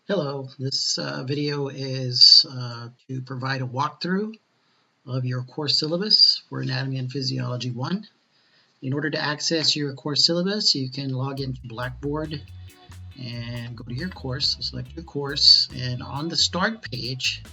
Hello, this video is to provide a walkthrough of your course syllabus for Anatomy and Physiology 1. In order to access your course syllabus, you can log into Blackboard and go to your course, select your course, and on the start page,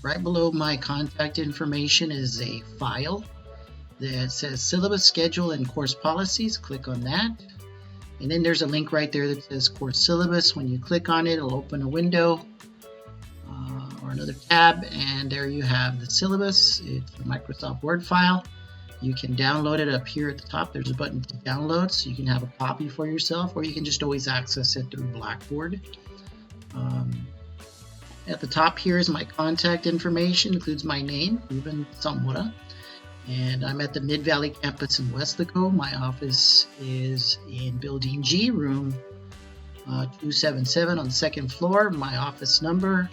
right below my contact information is a file that says Syllabus Schedule and Course Policies. Click on that. And then there's a link right there that says Course Syllabus. When you click on it, it'll open a window or another tab, and there you have the syllabus. It's a Microsoft Word file. You can download it up here at the top. There's a button to download, so you can have a copy for yourself, or you can just always access it through Blackboard. At the top here is my contact information, includes my name, Ruben Samura. And I'm at the Mid-Valley campus in Westlaco. My office is in Building G, room 277 on the second floor. My office number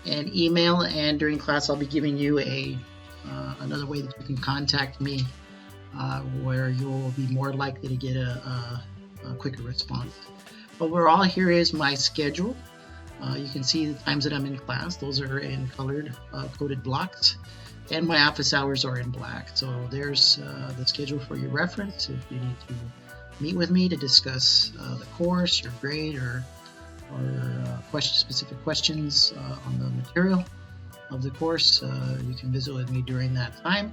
and email, and during class I'll be giving you another way that you can contact me where you'll be more likely to get a quicker response. Overall, here is my schedule. You can see the times that I'm in class. Those are in colored coded blocks. And my office hours are in black. So there's the schedule for your reference if you need to meet with me to discuss the course, your grade, or specific questions on the material of the course. You can visit with me during that time,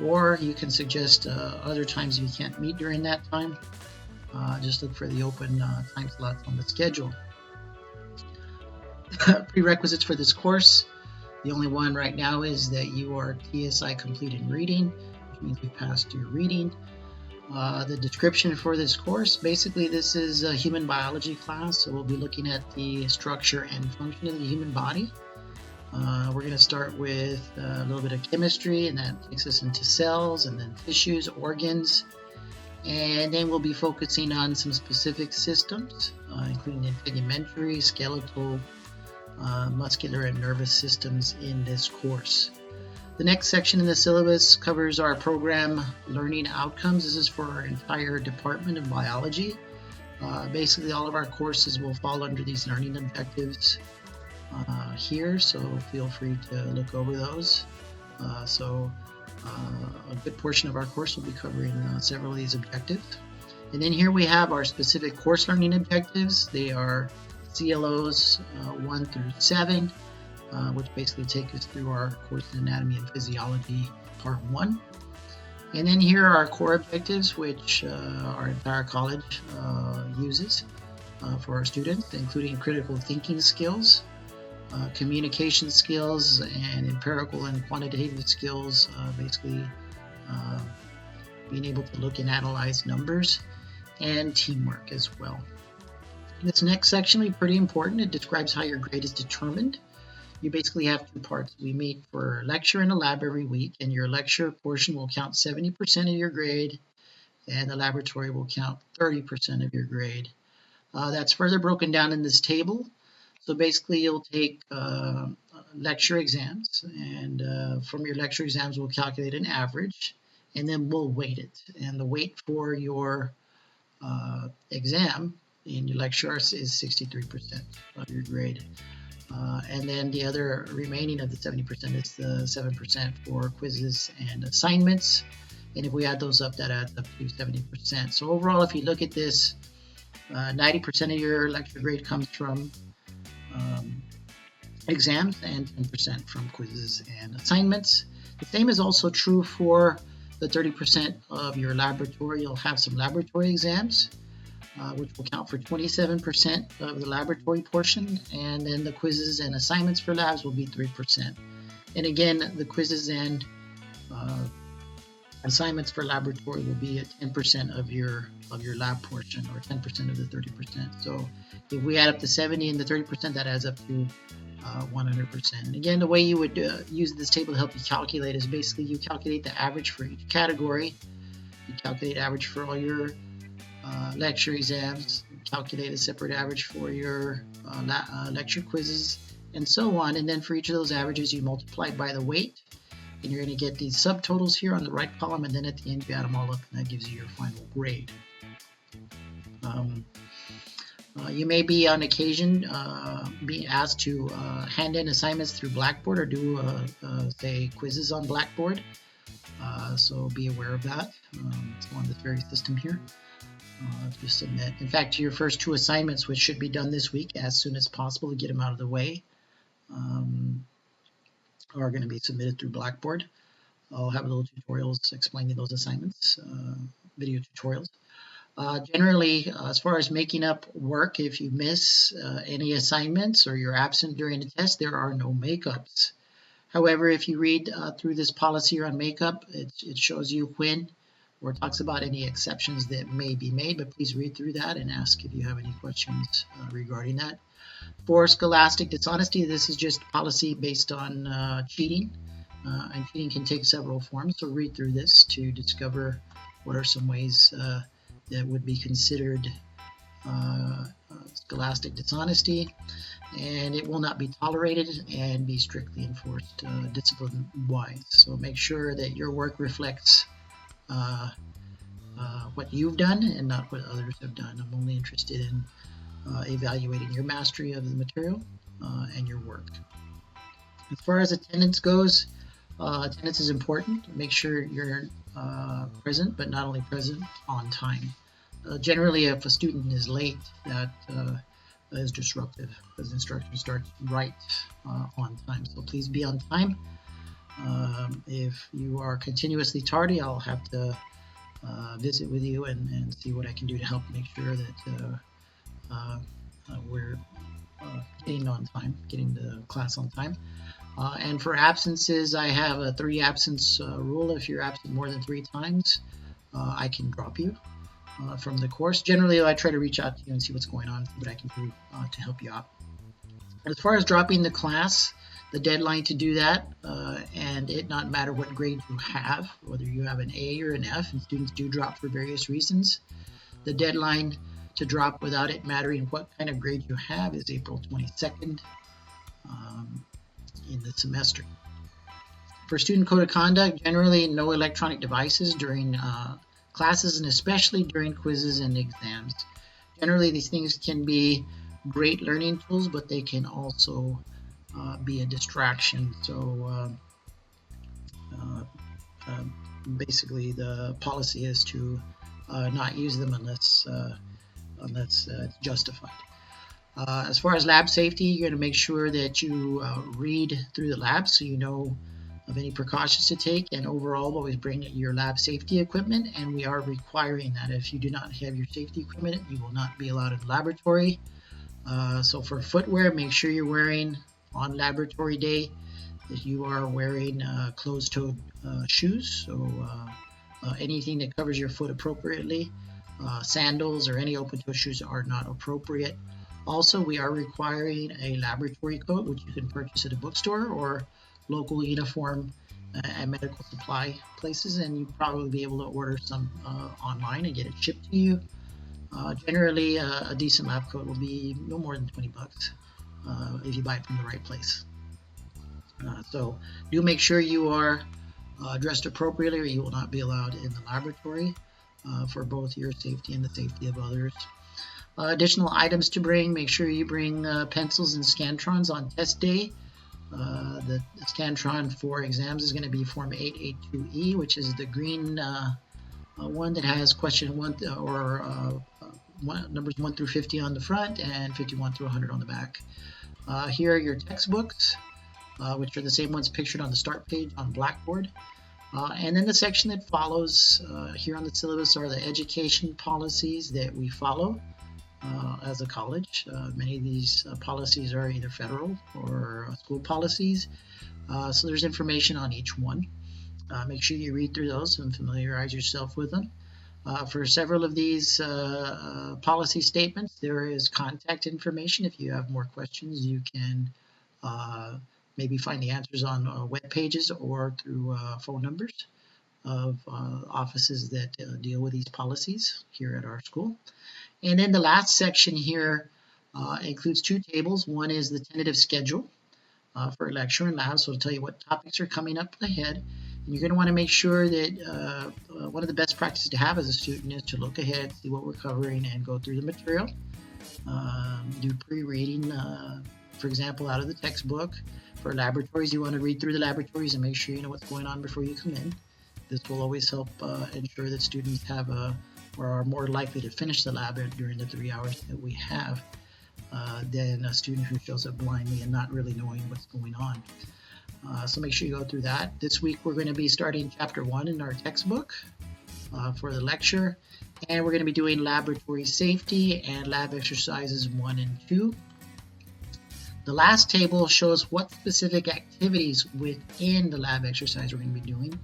or you can suggest other times if you can't meet during that time. Just look for the open time slots on the schedule. Prerequisites for this course. The only one right now is that you are TSI complete in reading, which means you passed your reading. The description for this course, basically this is a human biology class, so we'll be looking at the structure and function of the human body. We're going to start with a little bit of chemistry, and that takes us into cells, and then tissues, organs, and then we'll be focusing on some specific systems, including integumentary, skeletal, muscular and nervous systems in this course. The next section in the syllabus covers our program learning outcomes. This is for our entire department of biology. Basically all of our courses will fall under these learning objectives here, so feel free to look over those. A good portion of our course will be covering several of these objectives. And then here we have our specific course learning objectives. They are CLOs 1 through 7, which basically take us through our course in Anatomy and Physiology Part 1. And then here are our core objectives, which our entire college uses for our students, including critical thinking skills, communication skills, and empirical and quantitative skills, basically being able to look and analyze numbers, and teamwork as well. This next section will be pretty important. It describes how your grade is determined. You basically have two parts. We meet for lecture and a lab every week, and your lecture portion will count 70% of your grade, and the laboratory will count 30% of your grade. That's further broken down in this table. So basically you'll take lecture exams, and from your lecture exams we'll calculate an average, and then we'll weight it. And the weight for your exam in your lecture is 63% of your grade. And then the other remaining of the 70% is the 7% for quizzes and assignments. And if we add those up, that adds up to 70%. So overall, if you look at this, 90% of your lecture grade comes from exams and 10% from quizzes and assignments. The same is also true for the 30% of your laboratory. You'll have some laboratory exams, which will count for 27% of the laboratory portion, and then the quizzes and assignments for labs will be 3%. And again, the quizzes and assignments for laboratory will be at 10% of your lab portion, or 10% of the 30%. So if we add up the 70 and the 30%, that adds up to 100%. And again, the way you would use this table to help you calculate is basically you calculate the average for each category. You calculate average for all your lecture exams, calculate a separate average for your lecture quizzes, and so on. And then for each of those averages, you multiply by the weight, and you're going to get these subtotals here on the right column, and then at the end you add them all up, and that gives you your final grade. You may be on occasion being asked to hand in assignments through Blackboard or do, say, quizzes on Blackboard. So be aware of that. It's on this very system here. To submit. In fact, your first 2 assignments, which should be done this week as soon as possible to get them out of the way, are going to be submitted through Blackboard. I'll have little tutorials explaining those assignments, video tutorials. Generally, as far as making up work, if you miss any assignments or you're absent during the test, there are no makeups. However, if you read through this policy on makeup, it shows you when, or talks about any exceptions that may be made, but please read through that and ask if you have any questions regarding that. For Scholastic Dishonesty, this is just policy based on cheating, and cheating can take several forms, so read through this to discover what are some ways that would be considered Scholastic Dishonesty, and it will not be tolerated and be strictly enforced discipline-wise. So make sure that your work reflects what you've done and not what others have done. I'm only interested in evaluating your mastery of the material and your work. As far as attendance goes, attendance is important. Make sure you're present, but not only present, on time. Generally, if a student is late, that is disruptive because instruction starts right on time. So please be on time. If you are continuously tardy, I'll have to visit with you and see what I can do to help make sure that we're getting on time, getting the class on time. And for absences, I have a 3 absence rule. If you're absent more than 3 times, I can drop you from the course. Generally, I try to reach out to you and see what's going on, see what I can do to help you out. As far as dropping the class, the deadline to do that, and it not matter what grade you have, whether you have an A or an F, and students do drop for various reasons, the deadline to drop without it mattering what kind of grade you have is April 22nd in the semester. For student code of conduct, generally no electronic devices during classes and especially during quizzes and exams. Generally, these things can be great learning tools, but they can also be a distraction. So basically, the policy is to not use them unless it's justified. As far as lab safety, you're going to make sure that you read through the lab so you know of any precautions to take, and overall always bring your lab safety equipment, and we are requiring that. If you do not have your safety equipment, you will not be allowed in the laboratory. So for footwear, make sure you're wearing on laboratory day that you are wearing closed-toed shoes, so anything that covers your foot appropriately. Sandals or any open-toe shoes are not appropriate. Also, we are requiring a laboratory coat, which you can purchase at a bookstore or local uniform and medical supply places, and you'll probably be able to order some online and get it shipped to you. Generally, a decent lab coat will be no more than $20 if you buy it from the right place. So do make sure you are dressed appropriately, or you will not be allowed in the laboratory for both your safety and the safety of others. Additional items to bring: make sure you bring pencils and Scantrons on test day. The Scantron for exams is going to be Form 882E, which is the green one that has question 1 or numbers 1 through 50 on the front and 51 through 100 on the back. Here are your textbooks, which are the same ones pictured on the start page on Blackboard. And then the section that follows here on the syllabus are the education policies that we follow as a college. Many of these policies are either federal or school policies, so there's information on each one. Make sure you read through those and familiarize yourself with them. For several of these policy statements, there is contact information. If you have more questions, you can maybe find the answers on web pages or through phone numbers of offices that deal with these policies here at our school. And then the last section here includes 2 tables. One is the tentative schedule for lecture and lab, so it'll tell you what topics are coming up ahead. And you're going to want to make sure that one of the best practices to have as a student is to look ahead, see what we're covering, and go through the material. do pre-reading, for example, out of the textbook. For laboratories, you want to read through the laboratories and make sure you know what's going on before you come in. This will always help ensure that students have or are more likely to finish the lab during the 3 hours that we have than a student who shows up blindly and not really knowing what's going on. So make sure you go through that. This week we're going to be starting chapter 1 in our textbook for the lecture, and we're going to be doing laboratory safety and lab exercises 1 and 2. The last table shows what specific activities within the lab exercise we're going to be doing.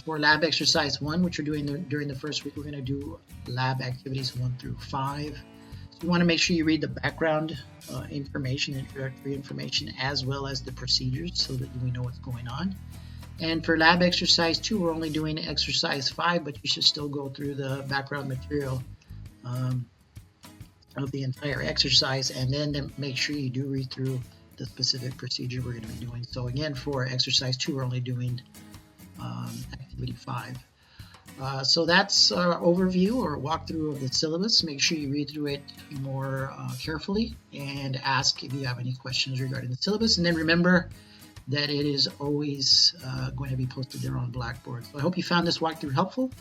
For lab exercise 1, which we're doing during the first week, we're going to do lab activities 1 through 5. So you want to make sure you read the background information, introductory information, as well as the procedures so that we know what's going on. And for lab exercise 2, we're only doing exercise 5, but you should still go through the background material of the entire exercise, and then make sure you do read through the specific procedure we're going to be doing. So again, for exercise 2, we're only doing activity 5. So that's our overview or walkthrough of the syllabus. Make sure you read through it more carefully and ask if you have any questions regarding the syllabus. And then remember that it is always going to be posted there on Blackboard. So I hope you found this walkthrough helpful.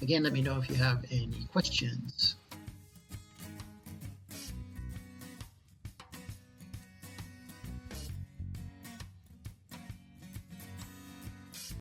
Again, let me know if you have any questions.